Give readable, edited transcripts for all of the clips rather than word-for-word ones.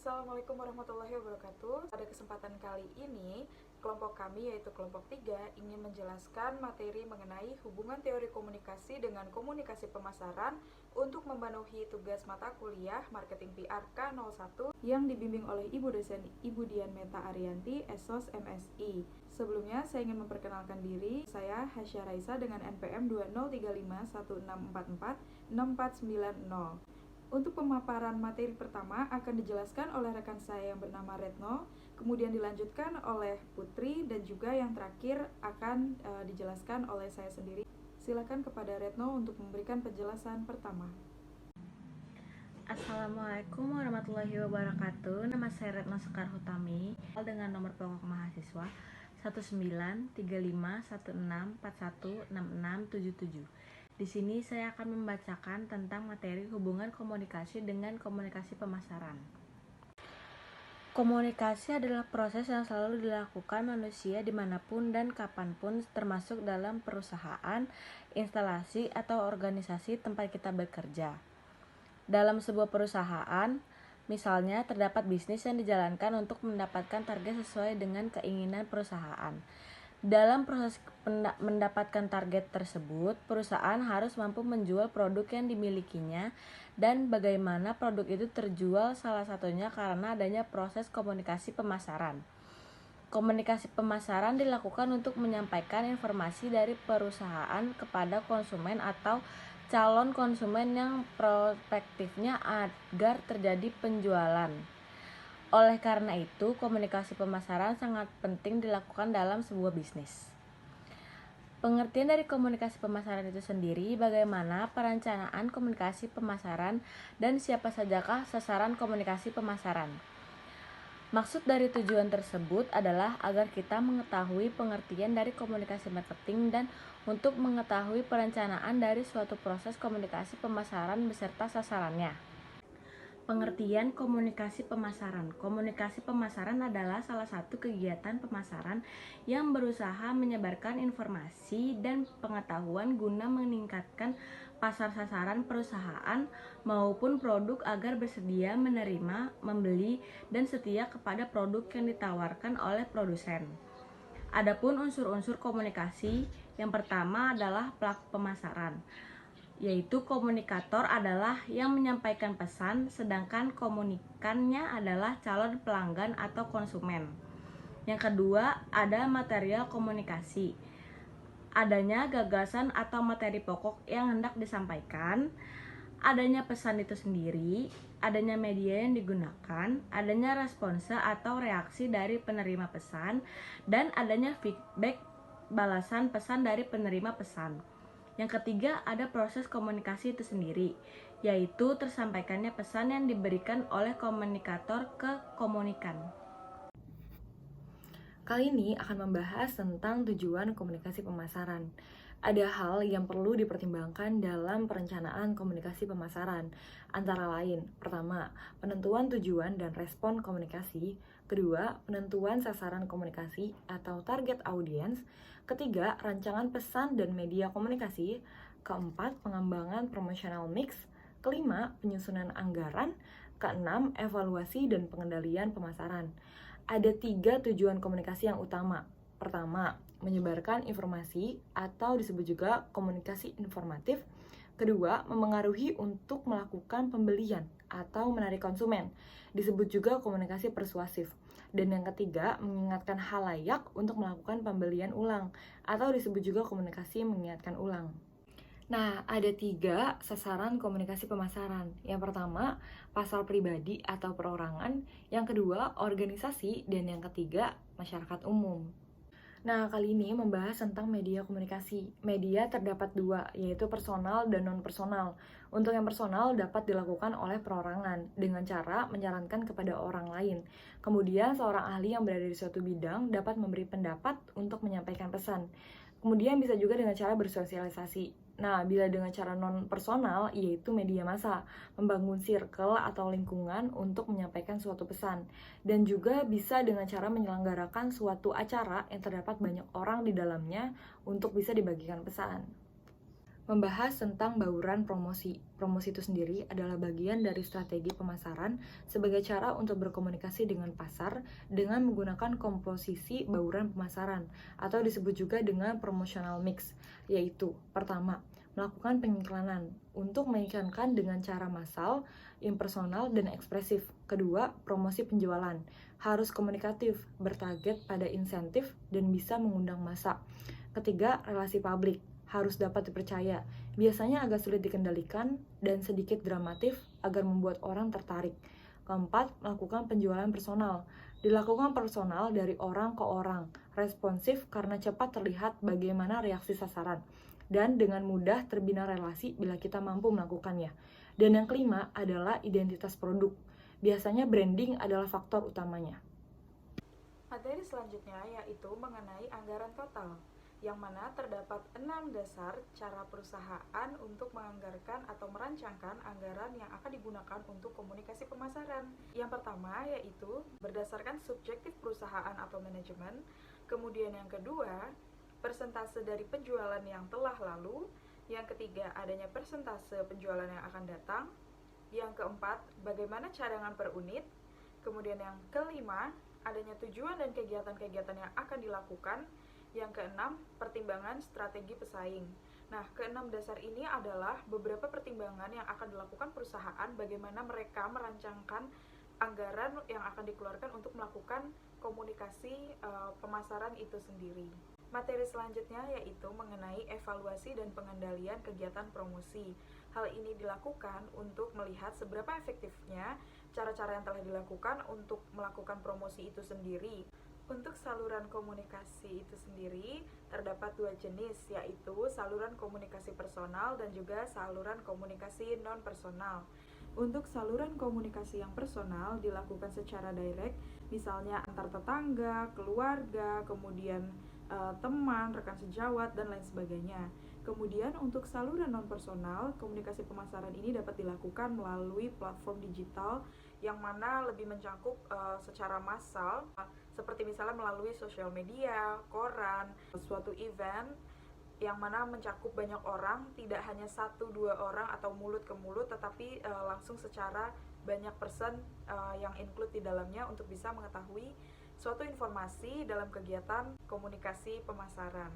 Assalamualaikum warahmatullahi wabarakatuh. Pada kesempatan kali ini, kelompok kami yaitu kelompok 3 ingin menjelaskan materi mengenai hubungan teori komunikasi dengan komunikasi pemasaran untuk memenuhi tugas mata kuliah Marketing PR K01 yang dibimbing oleh Ibu dosen Ibu Dian Meta Arianti, SOS MSI. Sebelumnya, saya ingin memperkenalkan diri. Saya Hasya Raisa dengan NPM 203516446490. Untuk pemaparan materi pertama akan dijelaskan oleh rekan saya yang bernama Retno, kemudian dilanjutkan oleh Putri, dan juga yang terakhir akan dijelaskan oleh saya sendiri. Silakan kepada Retno untuk memberikan penjelasan pertama. Assalamualaikum warahmatullahi wabarakatuh. Nama saya Retno Sekar Hutami dengan nomor pokok mahasiswa 193516416677. Di sini saya akan membacakan tentang materi hubungan komunikasi dengan komunikasi pemasaran. Komunikasi adalah proses yang selalu dilakukan manusia dimanapun dan kapanpun, termasuk dalam perusahaan, instalasi, atau organisasi tempat kita bekerja. Dalam sebuah perusahaan, misalnya terdapat bisnis yang dijalankan untuk mendapatkan target sesuai dengan keinginan perusahaan. Dalam proses mendapatkan target tersebut, perusahaan harus mampu menjual produk yang dimilikinya, dan bagaimana produk itu terjual salah satunya karena adanya proses komunikasi pemasaran. Komunikasi pemasaran dilakukan untuk menyampaikan informasi dari perusahaan kepada konsumen atau calon konsumen yang prospektifnya agar terjadi penjualan. Oleh karena itu, komunikasi pemasaran sangat penting dilakukan dalam sebuah bisnis. Pengertian dari komunikasi pemasaran itu sendiri, bagaimana perencanaan komunikasi pemasaran, dan siapa sajakah sasaran komunikasi pemasaran. Maksud dari tujuan tersebut adalah agar kita mengetahui pengertian dari komunikasi marketing dan untuk mengetahui perencanaan dari suatu proses komunikasi pemasaran beserta sasarannya. Pengertian komunikasi pemasaran. Komunikasi pemasaran adalah salah satu kegiatan pemasaran yang berusaha menyebarkan informasi dan pengetahuan guna meningkatkan pasar sasaran perusahaan maupun produk agar bersedia menerima, membeli, dan setia kepada produk yang ditawarkan oleh produsen. Adapun unsur-unsur komunikasi, yang pertama adalah pelaku pemasaran, yaitu komunikator adalah yang menyampaikan pesan, sedangkan komunikannya adalah calon pelanggan atau konsumen. Yang kedua, ada material komunikasi. Adanya gagasan atau materi pokok yang hendak disampaikan, adanya pesan itu sendiri, adanya media yang digunakan, adanya responsa atau reaksi dari penerima pesan, dan adanya feedback balasan pesan dari penerima pesan. Yang ketiga, ada proses komunikasi itu sendiri, yaitu tersampaikannya pesan yang diberikan oleh komunikator ke komunikan. Kali ini akan membahas tentang tujuan komunikasi pemasaran. Ada hal yang perlu dipertimbangkan dalam perencanaan komunikasi pemasaran, antara lain: pertama, penentuan tujuan dan respon komunikasi; kedua, penentuan sasaran komunikasi atau target audience; ketiga, rancangan pesan dan media komunikasi; keempat, pengembangan promotional mix; kelima, penyusunan anggaran; keenam, evaluasi dan pengendalian pemasaran. Ada 3 tujuan komunikasi yang utama. Pertama, menyebarkan informasi atau disebut juga komunikasi informatif. Kedua, memengaruhi untuk melakukan pembelian atau menarik konsumen, disebut juga komunikasi persuasif. Dan yang ketiga, mengingatkan halayak untuk melakukan pembelian ulang atau disebut juga komunikasi mengingatkan ulang. Nah, ada 3 sasaran komunikasi pemasaran. Yang pertama, pasar pribadi atau perorangan; yang kedua, organisasi; dan yang ketiga, masyarakat umum. Nah, kali ini membahas tentang media komunikasi. Media terdapat 2, yaitu personal dan non-personal. Untuk yang personal dapat dilakukan oleh perorangan dengan cara menyarankan kepada orang lain. Kemudian seorang ahli yang berada di suatu bidang dapat memberi pendapat untuk menyampaikan pesan. Kemudian bisa juga dengan cara bersosialisasi. Nah, bila dengan cara non-personal, yaitu media massa, membangun circle atau lingkungan untuk menyampaikan suatu pesan. Dan juga bisa dengan cara menyelenggarakan suatu acara yang terdapat banyak orang di dalamnya untuk bisa dibagikan pesan. Membahas tentang bauran promosi. Promosi itu sendiri adalah bagian dari strategi pemasaran sebagai cara untuk berkomunikasi dengan pasar dengan menggunakan komposisi bauran pemasaran atau disebut juga dengan promotional mix, yaitu pertama, melakukan pengiklanan untuk mengiklankan dengan cara massal, impersonal, dan ekspresif. Kedua, promosi penjualan. Harus komunikatif, bertarget pada insentif, dan bisa mengundang massa. Ketiga, relasi publik. Harus dapat dipercaya, biasanya agak sulit dikendalikan dan sedikit dramatif agar membuat orang tertarik. Keempat, melakukan penjualan personal. Dilakukan personal dari orang ke orang, responsif karena cepat terlihat bagaimana reaksi sasaran, dan dengan mudah terbina relasi bila kita mampu melakukannya. Dan yang kelima adalah identitas produk. Biasanya branding adalah faktor utamanya. Materi selanjutnya yaitu mengenai anggaran total, yang mana terdapat 6 dasar cara perusahaan untuk menganggarkan atau merancangkan anggaran yang akan digunakan untuk komunikasi pemasaran. Yang pertama yaitu berdasarkan subjektif perusahaan atau manajemen, kemudian yang kedua, persentase dari penjualan yang telah lalu, yang ketiga, adanya persentase penjualan yang akan datang, yang keempat, bagaimana cadangan per unit, kemudian yang kelima, adanya tujuan dan kegiatan-kegiatan yang akan dilakukan. Yang keenam, pertimbangan strategi pesaing. Nah, keenam dasar ini adalah beberapa pertimbangan yang akan dilakukan perusahaan bagaimana mereka merancangkan anggaran yang akan dikeluarkan untuk melakukan komunikasi pemasaran itu sendiri. Materi selanjutnya yaitu mengenai evaluasi dan pengendalian kegiatan promosi. Hal ini dilakukan untuk melihat seberapa efektifnya cara-cara yang telah dilakukan untuk melakukan promosi itu sendiri. Untuk saluran komunikasi itu sendiri terdapat dua jenis, yaitu saluran komunikasi personal dan juga saluran komunikasi non-personal. Untuk saluran komunikasi yang personal dilakukan secara direct, misalnya antar tetangga, keluarga, kemudian teman, rekan sejawat, dan lain sebagainya. Kemudian untuk saluran non-personal, komunikasi pemasaran ini dapat dilakukan melalui platform digital yang mana lebih mencakup secara massal, seperti misalnya melalui sosial media, koran, suatu event yang mana mencakup banyak orang, tidak hanya 1-2 orang atau mulut ke mulut, tetapi langsung secara banyak person yang include di dalamnya untuk bisa mengetahui suatu informasi dalam kegiatan komunikasi pemasaran.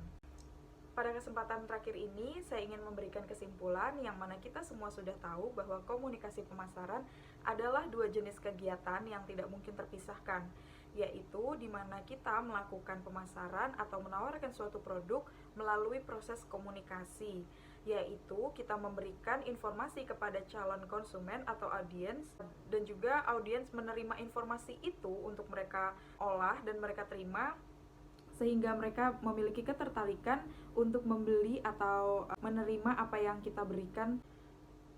Pada kesempatan terakhir ini, saya ingin memberikan kesimpulan yang mana kita semua sudah tahu bahwa komunikasi pemasaran adalah dua jenis kegiatan yang tidak mungkin terpisahkan, yaitu di mana kita melakukan pemasaran atau menawarkan suatu produk melalui proses komunikasi, yaitu kita memberikan informasi kepada calon konsumen atau audiens, dan juga audiens menerima informasi itu untuk mereka olah dan mereka terima, sehingga mereka memiliki ketertarikan untuk membeli atau menerima apa yang kita berikan.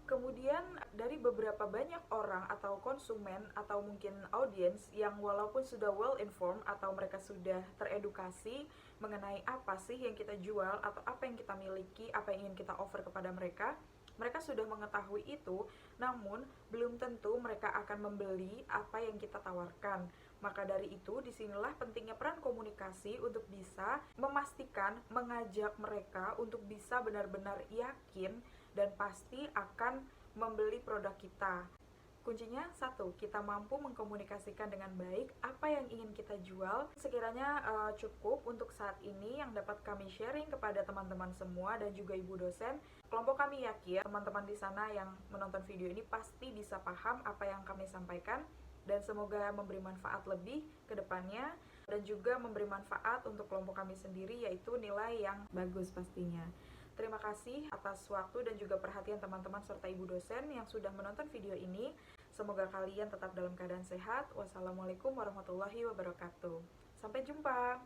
Kemudian dari beberapa banyak orang atau konsumen atau mungkin audiens yang walaupun sudah well informed atau mereka sudah teredukasi mengenai apa sih yang kita jual atau apa yang kita miliki, apa yang ingin kita offer kepada mereka, mereka sudah mengetahui itu, namun belum tentu mereka akan membeli apa yang kita tawarkan. Maka dari itu, disinilah pentingnya peran komunikasi untuk bisa memastikan, mengajak mereka untuk bisa benar-benar yakin dan pasti akan membeli produk kita. Kuncinya satu, kita mampu mengkomunikasikan dengan baik apa yang ingin kita jual. Sekiranya cukup untuk saat ini yang dapat kami sharing kepada teman-teman semua dan juga ibu dosen. Kelompok kami yakin teman-teman di sana yang menonton video ini pasti bisa paham apa yang kami sampaikan, dan semoga memberi manfaat lebih ke depannya dan juga memberi manfaat untuk kelompok kami sendiri, yaitu nilai yang bagus pastinya. Terima kasih atas waktu dan juga perhatian teman-teman serta ibu dosen yang sudah menonton video ini. Semoga kalian tetap dalam keadaan sehat. Wassalamualaikum warahmatullahi wabarakatuh. Sampai jumpa.